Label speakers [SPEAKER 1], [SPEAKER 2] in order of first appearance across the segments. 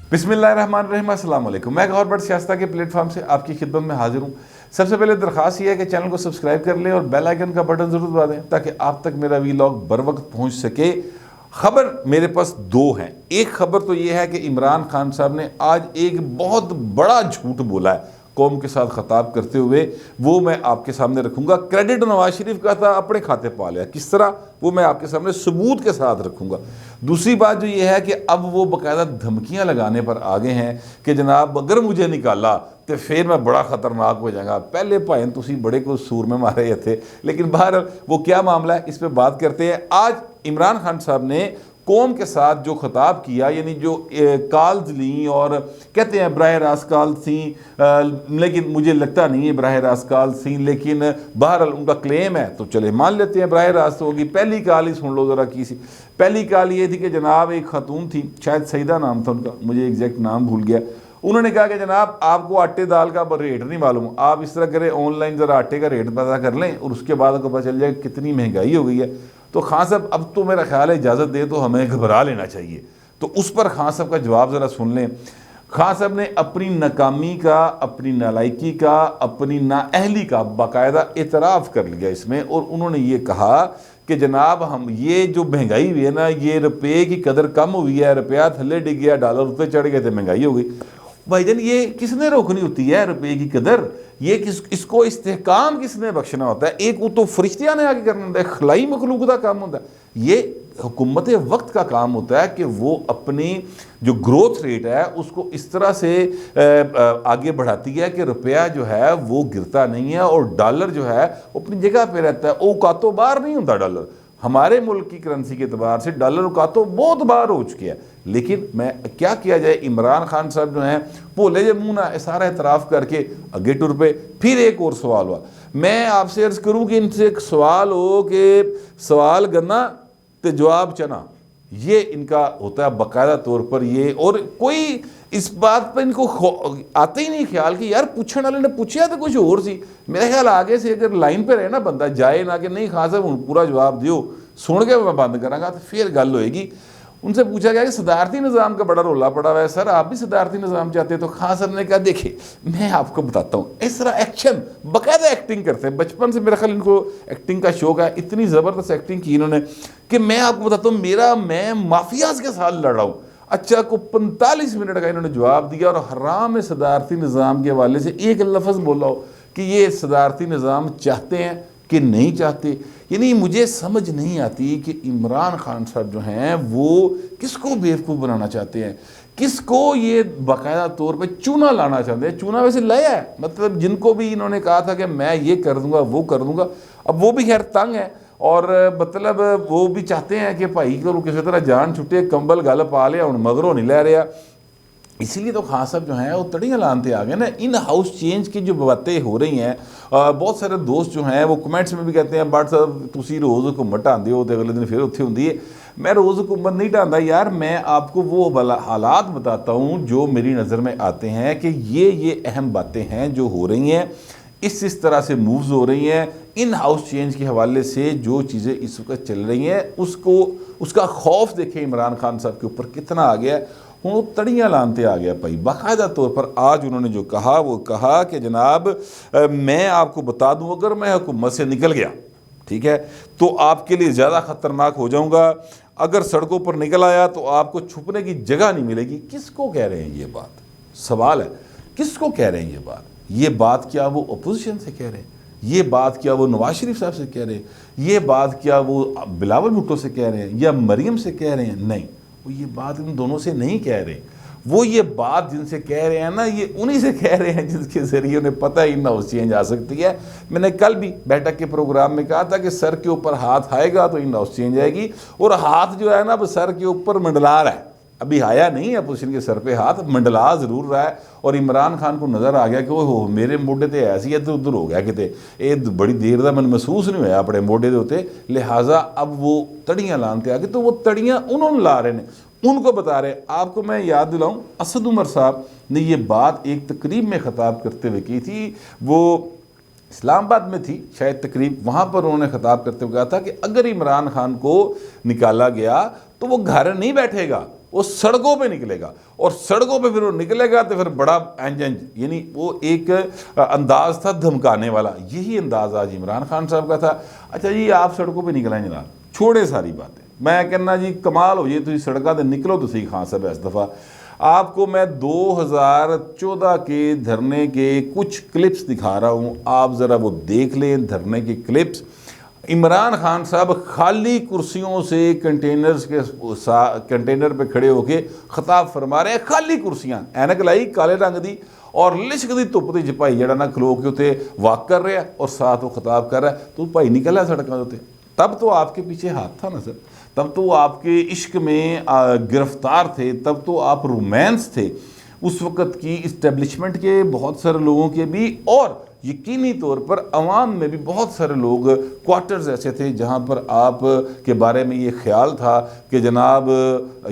[SPEAKER 1] बिस्मिल्लाहिर्रहमानिर्रहीम, अस्सलाम वालेकुम। मैं गौहर बट सियासत के प्लेटफॉर्म से आपकी खिदमत में हाजिर हूँ। सबसे पहले दरख्वास्त ये है कि चैनल को सब्सक्राइब कर लें और बेल आइकन का बटन ज़रूर दबा दें ताकि आप तक मेरा वीलॉग बर वक्त पहुँच सके। खबर मेरे पास दो हैं। एक खबर तो ये है कि इमरान खान साहब ने आज एक बहुत बड़ा झूठ बोला है कौम के साथ खताब करते हुए, वो मैं आपके सामने रखूंगा। क्रेडिट नवाज शरीफ का था, अपने खाते पा लिया, किस तरह वो मैं आपके सामने सबूत के साथ रखूंगा। दूसरी बात जो ये है कि अब वो बाकायदा धमकियां लगाने पर आगे हैं कि जनाब अगर मुझे निकाला तो फिर मैं बड़ा ख़तरनाक हो जाएगा। पहले भाई तुसी बड़े को सूर में मारे थे, लेकिन बाहर वो क्या मामला है इस पर बात करते हैं। आज इमरान खान साहब ने कौम के साथ जो खिताब किया, यानी जो कॉल्स ली और कहते हैं बराह रास्त कॉल थी, लेकिन मुझे लगता नहीं है बराह रास्त कॉल थी, लेकिन बहरहाल उनका क्लेम है तो चले मान लेते हैं बराह रास्त होगी। पहली कॉल ही सुन लो ज़रा की सी। पहली कॉल ये थी कि जनाब एक खातून थी, शायद सईदा नाम था उनका, मुझे एग्जैक्ट नाम भूल गया। उन्होंने कहा कि जनाब आपको आटे दाल का रेट नहीं मालूम, आप इस तरह करें ऑनलाइन ज़रा आटे का रेट पता कर लें और उसके बाद आपको पता चल जाए कितनी महंगाई हो गई है। तो खान साहब अब तो मेरा ख्याल है इजाज़त दे तो हमें घबरा लेना चाहिए। तो उस पर खान साहब का जवाब ज़रा सुन लें। खान साहब ने अपनी नाकामी का, अपनी नालायकी का, अपनी नाअहली का बाकायदा एतराफ़ कर लिया इसमें, और उन्होंने ये कहा कि जनाब हम ये जो महंगाई हुई है ना, ये रुपये की कदर कम हुई है, रुपया थल्ले डिग गया, डॉलर ऊपर चढ़ गए थे, महंगाई हो गई। भाईजान ये किसने रोकनी होती है रुपये की कदर? ये इसको इस्तेहकाम किसने बख्शना होता है? एक वो तो फरिश्तियां ने आगे करना होता है, खलाई मखलूक का काम होता है। ये हुकूमत वक्त का काम होता है कि वो अपनी जो ग्रोथ रेट है उसको इस तरह से आगे बढ़ाती है कि रुपया जो है वो गिरता नहीं है और डॉलर जो है अपनी जगह पे रहता है। औकातों बाहर नहीं होता डॉलर। हमारे मुल्क की करेंसी के अतबार से डॉलर औकातों बहुत बार हो चुकी है, लेकिन मैं क्या किया जाए, इमरान खान साहब जो हैं भोले जे मुँह ना सारा एतराफ़ करके आगे टुर पे। फिर एक और सवाल हुआ, मैं आपसे अर्ज़ करूँ कि इनसे एक सवाल हो कि सवाल गन्ना तो जवाब चना, ये इनका होता है बाकायदा तौर पर ये। और कोई इस बात पर इनको आते ही नहीं ख्याल कि यार पूछने वाले ने पूछा तो कुछ और सी। मेरा ख्याल आगे से अगर लाइन पे रहे ना बंदा, जाए ना कि नहीं खान साहब पूरा जवाब दियो, सुन के मैं बंद करांगा तो फिर गल होएगी। उनसे पूछा गया कि सदारती निज़ाम का बड़ा रोला पड़ा हुआ है, सर आप भी सदारती निज़ाम चाहते हैं? तो खान साहब ने कहा देखिए मैं आपको बताता हूँ, इस तरह एक्शन बाकायदा एक्टिंग करते हैं। बचपन से मेरा ख्याल इनको एक्टिंग का शौक है, इतनी ज़बरदस्त एक्टिंग की इन्होंने कि मैं आपको बताता हूँ मैं माफियाज के साथ लड़ रहा हूँ। अच्छा को 45 मिनट का इन्होंने जवाब दिया और हराम में सदारती निज़ाम के हवाले से एक लफ्ज़ बोला हो कि ये सदारती निज़ाम चाहते हैं कि नहीं चाहते। यानी मुझे समझ नहीं आती कि इमरान खान साहब जो हैं वो किसको बेवकूफ़ बनाना चाहते हैं, किसको ये बाकायदा तौर पे चूना लाना चाहते हैं। चूना वैसे लाया है, मतलब जिनको भी इन्होंने कहा था कि मैं ये कर दूंगा वो कर दूंगा, अब वो भी खैर तंग है और मतलब वो भी चाहते हैं कि भाई को किसी तरह जान छुट्टे, कंबल गल पा लिया हूँ मगरों नहीं लै रहा। इसीलिए तो खान साहब जो हैं वो तड़ियाँ लानते आ गए ना। इन हाउस चेंज की जो बातें हो रही हैं, बहुत सारे दोस्त जो हैं वो कमेंट्स में भी कहते हैं बट साहब तुसी रोज़ हुकूमत ढांदे हो तो अगले दिन फिर उत्थे होंदी है। मैं रोज़ हुकूमत नहीं ढांदा यार, मैं आपको वो हालात बताता हूँ जो मेरी नज़र में आते हैं कि ये अहम बातें हैं जो हो रही हैं, इस तरह से मूव्स हो रही हैं। इन हाउस चेंज के हवाले से जो चीज़ें इस वक्त चल रही हैं उसका खौफ देखें इमरान खान साहब के ऊपर कितना आ गया। वो तड़ियाँ लानते आ गया भाई बाकायदा तौर पर। आज उन्होंने जो कहा वो कहा कि जनाब मैं आपको बता दूं अगर मैं हुकूमत से निकल गया, ठीक है, तो आपके लिए ज़्यादा ख़तरनाक हो जाऊंगा। अगर सड़कों पर निकल आया तो आपको छुपने की जगह नहीं मिलेगी। किसको कह रहे हैं ये बात? सवाल है किसको कह रहे हैं ये बात? ये बात क्या वो अपोजिशन से कह रहे हैं? ये बात क्या वो नवाज शरीफ साहब से कह रहे हैं? ये बात क्या वो बिलावल भुट्टो से कह रहे हैं या मरियम से कह रहे हैं? नहीं, वो ये बात इन दोनों से नहीं कह रहे। वो ये बात जिनसे कह रहे हैं ना, ये उन्हीं से कह रहे हैं जिनके ज़रिए उन्हें पता ही ना हाउस चेंज आ सकती है। मैंने कल भी बैठक के प्रोग्राम में कहा था कि सर के ऊपर हाथ आएगा तो इन हाउस चेंज आएगी, और हाथ जो है ना वो सर के ऊपर मंडला रहा है, अभी आया नहीं है अपोजिशन के सर पे हाथ, मंडला ज़रूर रहा है। और इमरान खान को नज़र आ गया कि वो मेरे मोढे तो ऐसी इधर उधर हो गया किते, ये बड़ी देर का मैंने महसूस नहीं होया अपने मोढे के उत्ते, लिहाजा अब वो तड़ियाँ लानते आ गए। तो वो तड़ियाँ उन्होंने ला रहे हैं, उनको बता रहे। आपको मैं याद दिलाऊं, असद उमर साहब ने ये बात एक तकरीब में ख़ताब करते हुए की थी। वो इस्लामाबाद में थी शायद तकरीब, वहाँ पर उन्होंने ख़ताब करते हुए कहा था कि अगर इमरान खान को निकाला गया तो वो घर नहीं बैठेगा, वो सड़कों पे निकलेगा, और सड़कों पे फिर वो निकलेगा तो फिर बड़ा एंजन, यानी वो एक अंदाज था धमकाने वाला, यही अंदाज आज इमरान खान साहब का था। अच्छा जी, आप सड़कों पे निकलें जनाब, छोड़े सारी बातें, मैं कहना जी कमाल हो जाए, तुम सड़कों पर निकलो तो सही खान साहब। इस दफ़ा आपको मैं 2014 के धरने के कुछ क्लिप्स दिखा रहा हूँ, आप ज़रा वो देख लें धरने के क्लिप्स। इमरान खान साहब खाली कुर्सियों से कंटेनर पे खड़े होके खिताब फरमा रहे हैं, खाली कुर्सियां, ऐनक लाई काले रंग दी और लिशक दी धुप दी भाई जड़ा ना खलो के उत्ते वाक कर रहा और साथ वो खिताब कर रहा है, तो भाई निकल है सड़कों के उत्ते। तब तो आपके पीछे हाथ था ना सर, तब तो आपके इश्क में गिरफ्तार थे, तब तो आप रोमांस थे उस वक़्त की इस्टेब्लिशमेंट के बहुत सारे लोगों के भी, और यकीनी तौर पर अवाम में भी बहुत सारे लोग, क्वार्टर्स ऐसे थे जहाँ पर आप के बारे में ये ख्याल था कि जनाब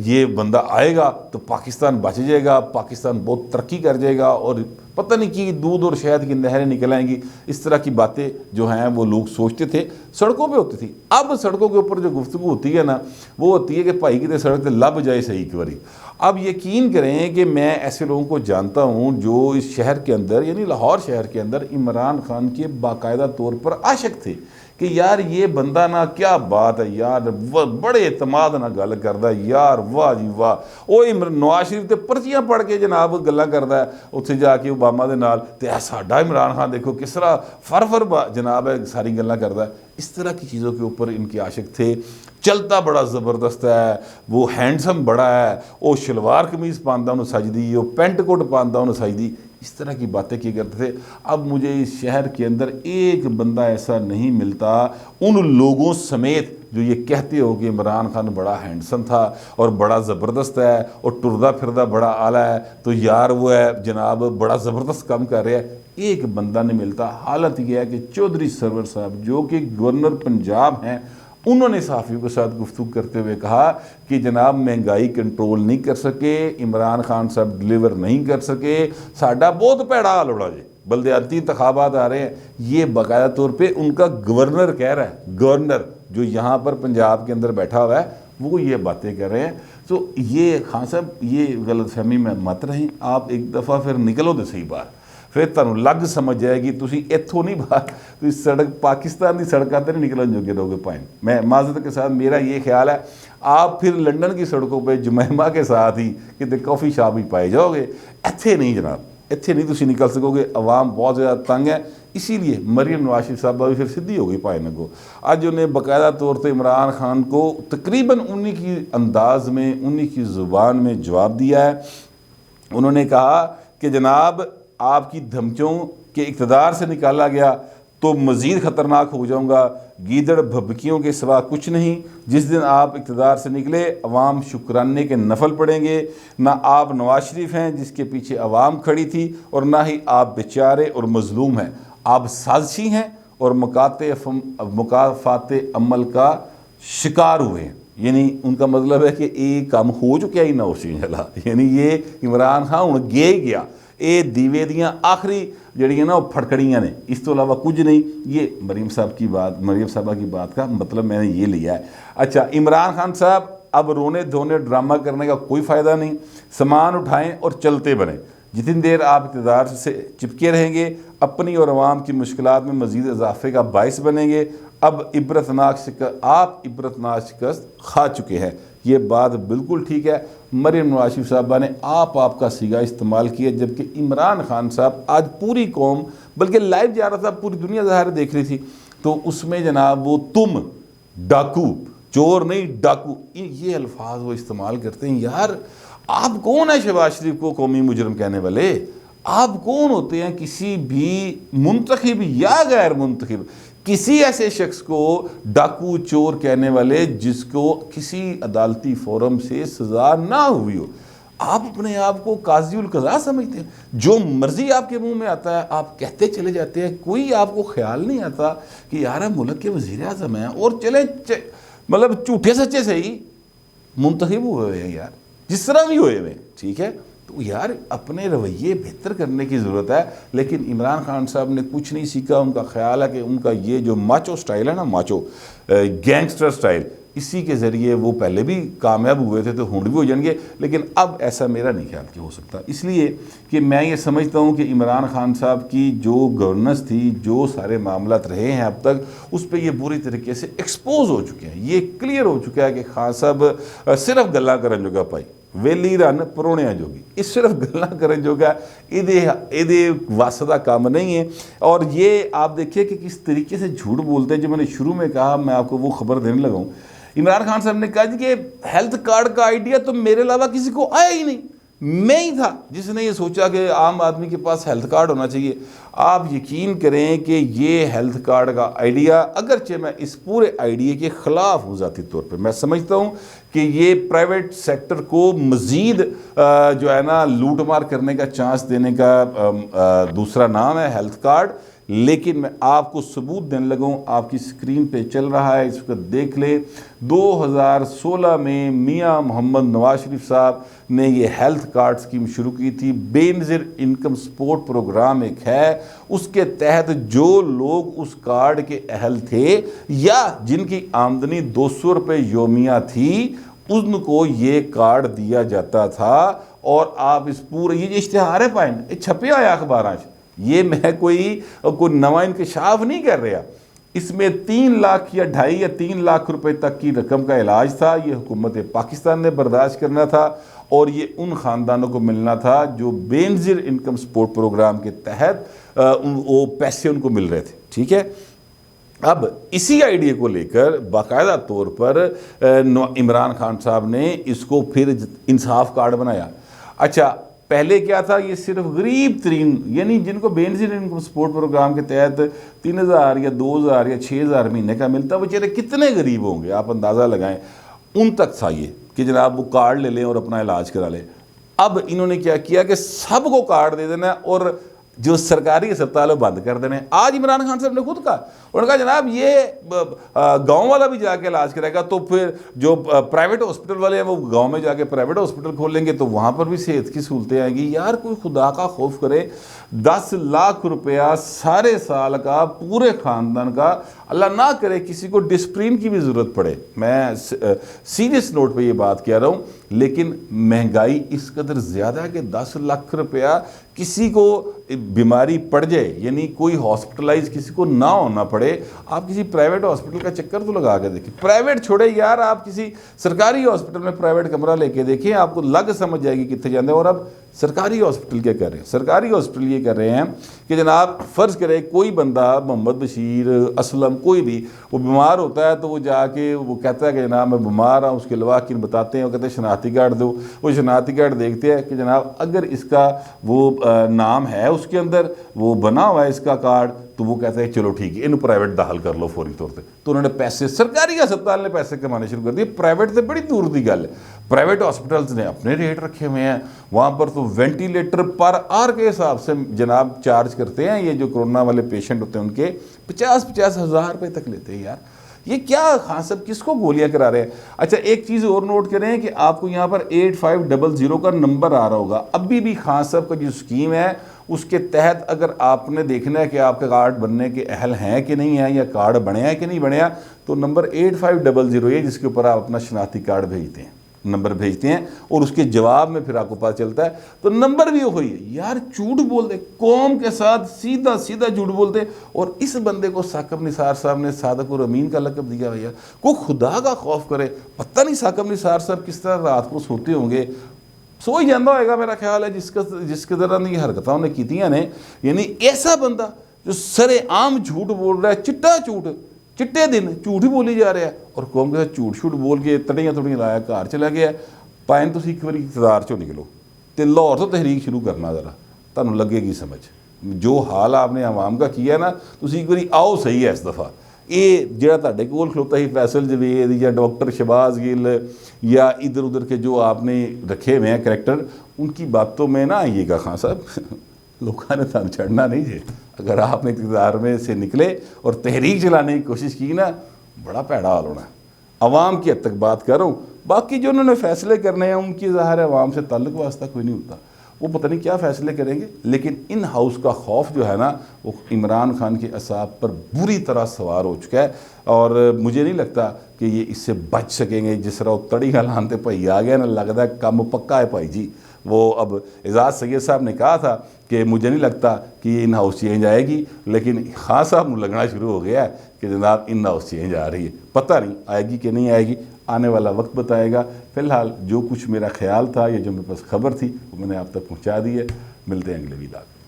[SPEAKER 1] ये बंदा आएगा तो पाकिस्तान बच जाएगा, पाकिस्तान बहुत तरक्की कर जाएगा और पता नहीं कि दूध और शहद की नहरें निकल आएंगी। इस तरह की बातें जो हैं वो लोग सोचते थे, सड़कों पे होती थी। अब सड़कों के ऊपर जो गुफ्तगू होती है ना, वो होती है कि भाई कितने सड़क से लब जाए सही एक बारी। अब यकीन करें कि मैं ऐसे लोगों को जानता हूँ जो इस शहर के अंदर, यानी लाहौर शहर के अंदर, इमरान खान के बाकायदा तौर पर आशिक थे कि यार ये बंदा ना क्या बात है यार, बड़े एतमाद ना गल करदा यार, वाह जी वाह। वो नवाज शरीफ ते पर्चियां पढ़ के जनाब गल्लां करदा है उत्थे जाके ओबामा दे नाल, ते साडा इमरान खान देखो किस तरह फर जनाब है सारी गल्लां करदा है। इस तरह की चीज़ों के ऊपर इनके आशिक थे। चलता बड़ा ज़बरदस्त है, वो हैंडसम बड़ा है, वो शलवार कमीज़ पांदा उन्हें सजदी, वो पेंट कोट पांदा उन्हें सजदी, इस तरह की बातें किया करते थे। अब मुझे इस शहर के अंदर एक बंदा ऐसा नहीं मिलता उन लोगों समेत जो ये कहते हो कि इमरान खान बड़ा हैंडसम था और बड़ा ज़बरदस्त है और टुरदा फिरदा बड़ा आला है, तो यार वो है जनाब बड़ा ज़बरदस्त काम कर रहा है, एक बंदा नहीं मिलता। हालत यह है कि चौधरी सरवर साहब जो कि गवर्नर पंजाब हैं, उन्होंने सहाफ़ियों के साथ गुफ्तगू करते हुए कहा कि जनाब महंगाई कंट्रोल नहीं कर सके, इमरान खान साहब डिलीवर नहीं कर सके, साडा बहुत भैड़ा हाल होना जी, बल्दियाती इंतखाबात आ रहे हैं। ये बाकायदा तौर पे उनका गवर्नर कह रहा है, गवर्नर जो यहाँ पर पंजाब के अंदर बैठा हुआ है वो ये बातें कर रहे हैं। तो ये खान साहब ये गलतफहमी में मत रहें, आप एक दफ़ा फिर निकलो तो सही बाहर, फिर तुहानू लग समझ जाएगी, तुसी इत्थों नहीं बाहर, तुसी सड़क पाकिस्तान की सड़कों पर नहीं निकलन जोगे रहोगे पाइन। मैं माजरत के साथ मेरा ये ख्याल है, आप फिर लंदन की सड़कों पर जुमैमा के साथ ही कितने कॉफ़ी शॉप ही पाए जाओगे, इत्थे नहीं जनाब, इत्थे नहीं तुसी निकल सकोगे। अवाम बहुत ज़्यादा तंग है, इसीलिए मरियम नवाज शरीफ साहबा भी फिर सीधी हो गई पाए नगो। आज उन्हें बाकायदा तौर पर इमरान खान को तकरीबन उन्हीं की अंदाज में, उन्हीं की ज़ुबान में जवाब दिया है। उन्होंने कहा कि जनाब आपकी धमकियों के इक़्तिदार से निकाला गया तो मज़ीद ख़तरनाक हो जाऊँगा, गीदड़ भभकियों के सिवा कुछ नहीं। जिस दिन आप इक़्तिदार से निकले अवाम शुक्राने के नफल पड़ेंगे, ना आप नवाज शरीफ हैं जिसके पीछे अवाम खड़ी थी और ना ही आप बेचारे और मज़लूम हैं, आप साजिशी हैं और मुकाफ़ात अमल का शिकार हुए हैं। यानी उनका मतलब है कि एक काम हो चुका ही ना हो चला, यानी ये इमरान खान हुण गे गया, ये दीवे दियाँ आखिरी जड़ियाँ ना वो फड़कड़ियाँ ने, इस तो अलावा कुछ नहीं। ये मरियम साहबा की बात का मतलब मैंने ये लिया है। अच्छा, इमरान खान साहब अब रोने धोने ड्रामा करने का कोई फ़ायदा नहीं, सामान उठाएं और चलते बने। जितनी देर आप इक़्तिदार से चिपके रहेंगे अपनी और अवाम की मुश्किलात में मज़ीद इजाफे का बाइस बनेंगे। अब आप इबरतनाक शिकस्त खा चुके हैं, ये बात बिल्कुल ठीक है। मरियम नवाज शरीफ साहबा ने आपका सीगा इस्तेमाल किया, जबकि इमरान खान साहब आज पूरी कौम, बल्कि लाइव जा रहा था, पूरी दुनिया ज़ाहिर देख रही थी, तो उसमें जनाब वो तुम डाकू, चोर नहीं डाकू, ये अल्फाज वो इस्तेमाल करते हैं। यार आप कौन है शहबाज शरीफ को कौमी मुजरम कहने वाले? आप कौन होते हैं किसी भी मुंतखब या गैर मुंतखब किसी ऐसे शख्स को डाकू चोर कहने वाले जिसको किसी अदालती फोरम से सज़ा ना हुई हो? आप अपने आप को काजी उल कज़ा समझते हैं, जो मर्जी आपके मुंह में आता है आप कहते चले जाते हैं। कोई आपको ख्याल नहीं आता कि यार मुल्क के वज़ीर आज़म हैं और चले मतलब झूठे सच्चे से ही मुंतखब हुए हैं यार, जिस तरह भी हुए हुए, ठीक है। तो यार अपने रवैये बेहतर करने की ज़रूरत है। लेकिन इमरान खान साहब ने कुछ नहीं सीखा। उनका ख्याल है कि उनका ये जो माचो स्टाइल है ना, माचो गैंगस्टर स्टाइल, इसी के ज़रिए वो पहले भी कामयाब हुए थे तो हुंड भी हो जाएंगे, लेकिन अब ऐसा मेरा नहीं ख्याल कि हो सकता, इसलिए कि मैं ये समझता हूँ कि इमरान खान साहब की जो गवर्नेंस थी, जो सारे मामलात रहे हैं अब तक, उस पर ये बुरी तरीके से एक्सपोज हो चुके हैं। ये क्लियर हो चुका है कि खान साहब सिर्फ गल्ला करन जोगा पाई, वेली रन परोणिया जोगी, इस सिर्फ गल्ला करन जोगा इहदे वस दा काम नहीं है। और ये आप देखिए कि किस तरीके से झूठ बोलते हैं। जो मैंने शुरू में कहा, मैं आपको वो खबर देने लगा हूँ, इमरान खान साहब ने कहा जी कि हेल्थ कार्ड का आइडिया तो मेरे अलावा किसी को आया ही नहीं, मैं ही था जिसने ये सोचा कि आम आदमी के पास हेल्थ कार्ड होना चाहिए। आप यकीन करें कि ये हेल्थ कार्ड का आइडिया, अगरचे मैं इस पूरे आइडिया के ख़िलाफ़ हूँ ज़ाती तौर पे, मैं समझता हूँ कि ये प्राइवेट सेक्टर को मज़ीद जो है ना लूट मार करने का चांस देने का दूसरा नाम है हेल्थ कार्ड। लेकिन मैं आपको सबूत देने लगा हूँ, आपकी स्क्रीन पे चल रहा है, इस वक्त देख ले। 2016 में मियाँ मोहम्मद नवाज शरीफ साहब ने ये हेल्थ कार्ड स्कीम शुरू की थी। बेनज़ीर इनकम सपोर्ट प्रोग्राम एक है, उसके तहत जो लोग उस कार्ड के अहल थे या जिनकी आमदनी 200 रुपये योमिया थी, उनको ये कार्ड दिया जाता था। और आप इस पूरे ये इश्तिहार है पाइन, ये छपे आया अखबार, ये मैं कोई नवा इंकशाफ नहीं कर रहा। इसमें 3 लाख या 2.5 या 3 लाख रुपए तक की रकम का इलाज था। ये हुकूमत पाकिस्तान ने बर्दाश्त करना था और ये उन ख़ानदानों को मिलना था जो बेनज़ीर इनकम सपोर्ट प्रोग्राम के तहत वो पैसे उनको मिल रहे थे। ठीक है, अब इसी आइडिया को लेकर बाकायदा तौर पर इमरान खान साहब ने इसको फिर इंसाफ कार्ड बनाया। अच्छा, पहले क्या था, ये सिर्फ गरीब तरीन यानी जिनको बेनज़ीर इनकम सपोर्ट प्रोग्राम के तहत 3,000 या 2,000 या 6,000 महीने का मिलता, बेचारे कितने गरीब होंगे आप अंदाज़ा लगाएं, उन तक था ये कि जनाब वो कार्ड ले लें और अपना इलाज करा लें। अब इन्होंने क्या किया कि सबको कार्ड दे देना और जो सरकारी अस्पताल बंद कर देने। आज इमरान खान साहब ने खुद कहा, उन्होंने कहा जनाब ये गांव वाला भी जाके इलाज करेगा तो फिर जो प्राइवेट हॉस्पिटल वाले हैं वो गांव में जाके प्राइवेट हॉस्पिटल खोलेंगे तो वहाँ पर भी सेहत की सहूलतें आएंगी। यार कोई खुदा का खौफ करे, 10 लाख रुपया सारे साल का पूरे ख़ानदान का, अल्लाह ना करे किसी को डिस्प्रिन की भी ज़रूरत पड़े, मैं सीरियस नोट पे ये बात कह रहा हूँ, लेकिन महंगाई इस कदर ज़्यादा है कि 10 लाख रुपया किसी को बीमारी पड़ जाए, यानी कोई हॉस्पिटलाइज किसी को ना होना पड़े, आप किसी प्राइवेट हॉस्पिटल का चक्कर तो लगा के देखिए। प्राइवेट छोड़े यार, आप किसी सरकारी हॉस्पिटल में प्राइवेट कमरा लेके देखिए, आपको लग समझ जाएगी कितने जाते हैं। और अब सरकारी हॉस्पिटल क्या कर रहे हैं, सरकारी हॉस्पिटल ये कर रहे हैं कि जनाब फ़र्ज़ करें कोई बंदा मोहम्मद बशीर, असलम, कोई भी वो बीमार होता है तो वो जाके वो कहता है कि जनाब मैं बीमार हूँ, उसके लवाकिन बताते हैं, वो कहते हैं शनाख्ती कार्ड दो, वो शनाख्ती कार्ड देखते हैं कि जनाब अगर इसका वो नाम है उसके अंदर, वो बना हुआ है इसका कार्ड, तो वो कहते हैं चलो ठीक है इन प्राइवेट दाखिल कर लो फौरी तौर पे। तो उन्होंने पैसे, सरकारी अस्पताल ने पैसे कमाने शुरू कर दिए, प्राइवेट से बड़ी दूर की गल है। प्राइवेट हॉस्पिटल्स ने अपने रेट रखे हुए हैं, वहाँ पर तो वेंटिलेटर पर आर के हिसाब से जनाब चार्ज करते हैं। ये जो कोरोना वाले पेशेंट होते हैं उनके 50-50 हज़ार रुपये तक लेते हैं। यार ये क्या खान साहब किसको गोलियां करा रहे हैं। अच्छा एक चीज़ और नोट करें कि आपको यहाँ पर 8500 का नंबर आ रहा होगा। अभी भी खान साहब का जो स्कीम है उसके तहत अगर आपने देखना है कि आपके कार्ड बनने के अहल हैं कि नहीं है या कार्ड बने हैं कि नहीं बने, तो नंबर 8500 है जिसके ऊपर आप अपना शनाख्ती कार्ड भेजते हैं, नंबर भेजते हैं और उसके जवाब में फिर आपको पता चलता है। तो नंबर भी वही है। यार झूठ बोलते, कौम के साथ सीधा सीधा झूठ बोलते। और इस बंदे को साकिब निसार साहब ने सादिक और अमीन का लक़ब दिया। भैया को खुदा का खौफ करे, पता नहीं साकिब निसार साहब किस तरह रात को सोते होंगे, सो ही जाता होगा मेरा ख्याल है जिसके तरह ये हरकतें उन्हें कीतियाँ ने। यानी ऐसा बंदा जो सरे आम झूठ बोल रहा है, चिट्टा झूठ, चिट्टे दिन झूठ ही बोली जा रहा है और कौम के साथ झूठ बोल के तड़ियाँ थोड़ियाँ लाया घर चला गया। भाएं तुम एक बार इकतदार चो निकलो तो लाहौर तो तहरीक शुरू करना, जरा तुहानू लगेगी समझ। जो हाल आपने आवाम का किया ना, तुम एक बार आओ सही है इस दफ़ा। ये जो तुहाडे कोल खलोता ही फैसल जवेद या डॉक्टर शहबाज गिल या इधर उधर के जो आपने रखे हुए हैं करैक्टर, उनकी बातों में ना आइएगा खान साहब। लोगों ने थानू छड़ना नहीं है। अगर आपने इक़्तिदार में से निकले और तहरीक चलाने की कोशिश की ना, बड़ा पैड़ा हाल होना है। अवाम की हद तक बात कर रहा हूँ, बाकी जो उन्होंने फैसले करने हैं उनकी ज़ाहिर है अवाम से ताल्लुक़ वास्ता कोई नहीं होता। वो पता नहीं क्या फ़ैसले करेंगे। लेकिन इन हाउस का खौफ जो है ना, वो इमरान खान के असाब पर बुरी तरह सवार हो चुका है और मुझे नहीं लगता कि ये इससे बच सकेंगे। जिस तरह वो तड़ी हलानते भाई आ गया ना, लगता है कम पक्का है भाई जी। वो अब एजाज़ सैयद साहब ने कहा था कि मुझे नहीं लगता कि इन हाउस चेंज आएगी, लेकिन खान साहब को लगना शुरू हो गया है कि जनाब इन हाउस चेंज आ रही है। पता नहीं आएगी कि नहीं आएगी, आने वाला वक्त बताएगा। फ़िलहाल जो कुछ मेरा ख्याल था या जो मेरे पास खबर थी वो मैंने आप तक पहुँचा दी है। मिलते हैं अगले वीडियो।